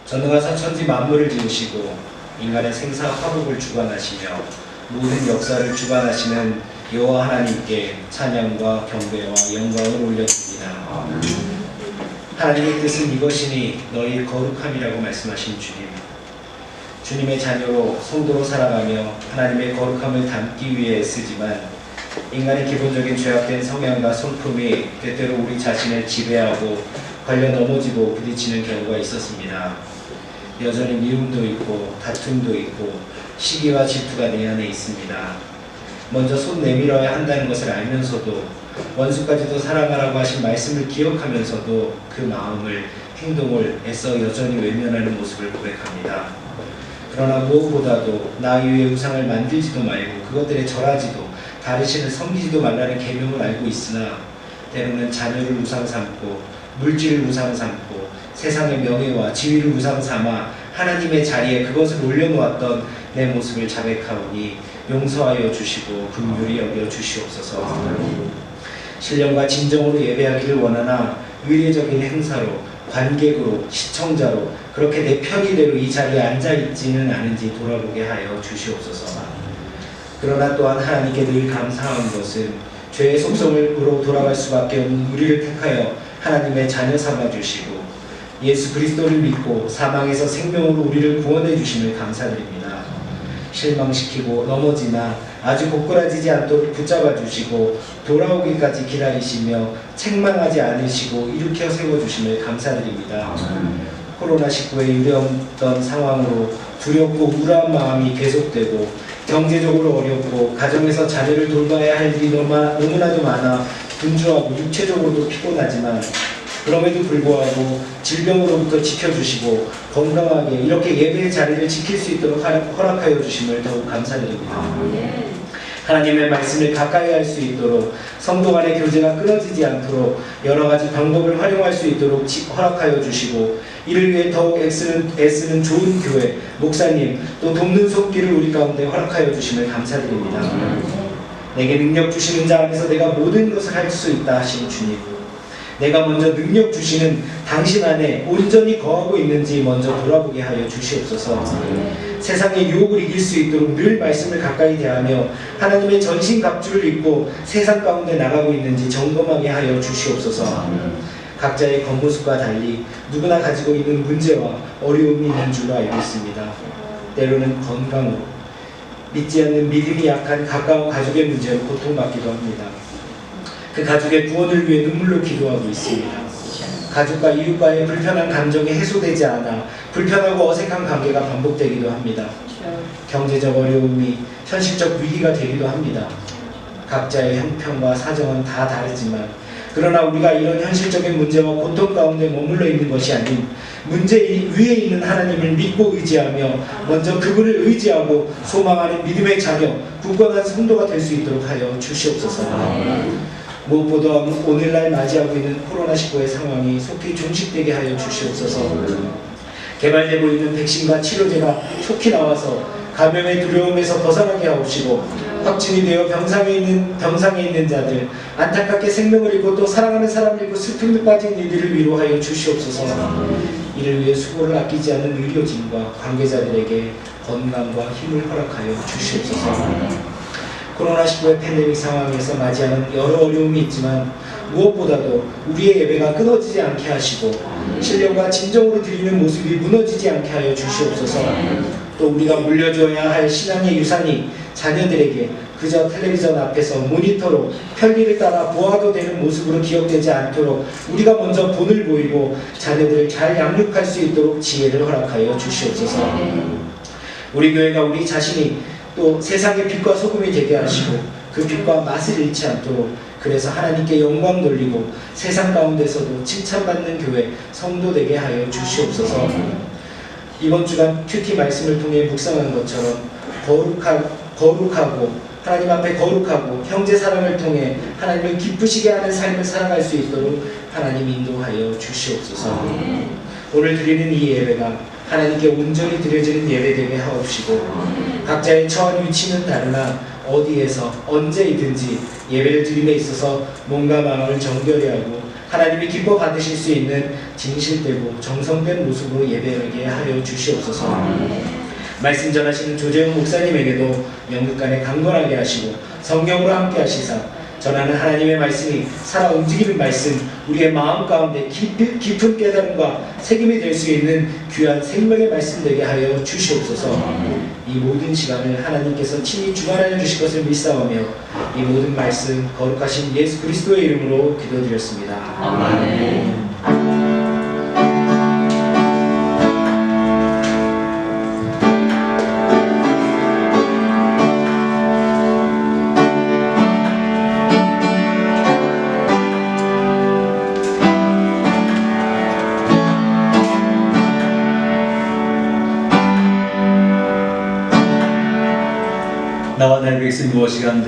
전능하사 천지 만물을 지으시고 인간의 생사 화복을 주관하시며 모든 역사를 주관하시는 여호와 하나님께 찬양과 경배와 영광을 올려드립니다. 하나님의 뜻은 이것이니 너희 거룩함이라고 말씀하신 주님. 주님의 자녀로 성도로 살아가며 하나님의 거룩함을 담기 위해 쓰지만 인간의 기본적인 죄악된 성향과 성품이 때때로 우리 자신을 지배하고 걸려 넘어지고 부딪히는 경우가 있었습니다. 여전히 미움도 있고 다툼도 있고 시기와 질투가 내 안에 있습니다. 먼저 손 내밀어야 한다는 것을 알면서도 원수까지도 사랑하라고 하신 말씀을 기억하면서도 그 마음을 행동을 애써 여전히 외면하는 모습을 고백합니다. 그러나 무엇보다도 나 위에 우상을 만들지도 말고 그것들에 절하지도 다른 신을 섬기지도 말라는 계명을 알고 있으나 때로는 자녀를 우상 삼고 물질을 우상 삼고 세상의 명예와 지위를 우상 삼아 하나님의 자리에 그것을 올려놓았던 내 모습을 자백하오니 용서하여 주시고 긍휼히 여겨 주시옵소서. 신령과 진정으로 예배하기를 원하나 의례적인 행사로 관객으로 시청자로 그렇게 내 편의대로 이 자리에 앉아있지는 않은지 돌아보게 하여 주시옵소서. 그러나 또한 하나님께 늘 감사한 것은 죄의 속성으로 돌아갈 수밖에 없는 우리를 택하여 하나님의 자녀 삼아주시고 예수 그리스도를 믿고 사망에서 생명으로 우리를 구원해 주심을 감사드립니다. 실망시키고 넘어지나 아주 고꾸라지지 않도록 붙잡아 주시고 돌아오기까지 기다리시며 책망하지 않으시고 일으켜 세워주심을 감사드립니다. 코로나19에 유려했던 상황으로 두렵고 우울한 마음이 계속되고 경제적으로 어렵고 가정에서 자녀를 돌봐야 할 일이 너무나도 많아 분주하고 육체적으로도 피곤하지만 그럼에도 불구하고 질병으로부터 지켜주시고 건강하게 이렇게 예배의 자리를 지킬 수 있도록 허락하여 주심을 더욱 감사드립니다. 하나님의 말씀을 가까이 할 수 있도록 성도 간의 교제가 끊어지지 않도록 여러 가지 방법을 활용할 수 있도록 허락하여 주시고 이를 위해 더욱 애쓰는 좋은 교회, 목사님 또 돕는 손길을 우리 가운데 허락하여 주심을 감사드립니다. 내게 능력 주시는 자 안에서 내가 모든 것을 할 수 있다 하신 주님, 내가 먼저 능력 주시는 당신 안에 온전히 거하고 있는지 먼저 돌아보게 하여 주시옵소서. 세상의 유혹을 이길 수 있도록 늘 말씀을 가까이 대하며 하나님의 전신갑주를 입고 세상 가운데 나가고 있는지 점검하게 하여 주시옵소서. 각자의 겉모습과 달리 누구나 가지고 있는 문제와 어려움이 있는 줄로 알고 있습니다. 때로는 건강으로, 믿지 않는 믿음이 약한 가까운 가족의 문제로 고통받기도 합니다. 그 가족의 구원을 위해 눈물로 기도하고 있습니다. 가족과 이웃과의 불편한 감정이 해소되지 않아 불편하고 어색한 관계가 반복되기도 합니다. 경제적 어려움이 현실적 위기가 되기도 합니다. 각자의 형편과 사정은 다 다르지만 그러나 우리가 이런 현실적인 문제와 고통 가운데 머물러 있는 것이 아닌 문제 위에 있는 하나님을 믿고 의지하며 먼저 그분을 의지하고 소망하는 믿음의 자녀, 굳건한 성도가 될 수 있도록 하여 주시옵소서. 무엇보다 오늘날 맞이하고 있는 코로나19의 상황이 속히 종식되게 하여 주시옵소서. 개발되고 있는 백신과 치료제가 속히 나와서 감염의 두려움에서 벗어나게 하옵시고 확진이 되어 병상에 있는 자들, 안타깝게 생명을 잃고 또 사랑하는 사람을 잃고 슬픔에 빠진 이들을 위로하여 주시옵소서. 이를 위해 수고를 아끼지 않는 의료진과 관계자들에게 건강과 힘을 허락하여 주시옵소서. 코로나19의 팬데믹 상황에서 맞이하는 여러 어려움이 있지만 무엇보다도 우리의 예배가 끊어지지 않게 하시고 신령과 진정으로 드리는 모습이 무너지지 않게 하여 주시옵소서. 또 우리가 물려줘야 할 신앙의 유산이 자녀들에게 그저 텔레비전 앞에서 모니터로 편리를 따라 보아도 되는 모습으로 기억되지 않도록 우리가 먼저 본을 보이고 자녀들을 잘 양육할 수 있도록 지혜를 허락하여 주시옵소서. 우리 교회가 우리 자신이 또 세상의 빛과 소금이 되게 하시고 그 빛과 맛을 잃지 않도록 그래서 하나님께 영광 돌리고 세상 가운데서도 칭찬받는 교회 성도 되게 하여 주시옵소서. 이번 주간 큐티 말씀을 통해 묵상한 것처럼 거룩하고 하나님 앞에 거룩하고 형제 사랑을 통해 하나님을 기쁘시게 하는 삶을 살아갈 수 있도록 하나님 인도하여 주시옵소서. 오늘 드리는 이 예배가 하나님께 온전히 드려지는 예배되게 하옵시고 각자의 처한 위치는 다르나 어디에서 언제이든지 예배를 드림에 있어서 몸과 마음을 정결히 하고 하나님이 기뻐 받으실 수 있는 진실되고 정성된 모습으로 예배하게 하여 주시옵소서. 말씀 전하시는 조재훈 목사님에게도 영육간에 강건하게 하시고 성령으로 함께 하시사 전하는 하나님의 말씀이 살아 움직이는 말씀, 우리의 마음 가운데 깊은 깨달음과 책임이 될 수 있는 귀한 생명의 말씀 되게 하여 주시옵소서. 이 모든 시간을 하나님께서 친히 주관하여 주실 것을 믿사오며 이 모든 말씀 거룩하신 예수 그리스도의 이름으로 기도드렸습니다. 아멘. 나와 나의 백성이 무엇이간데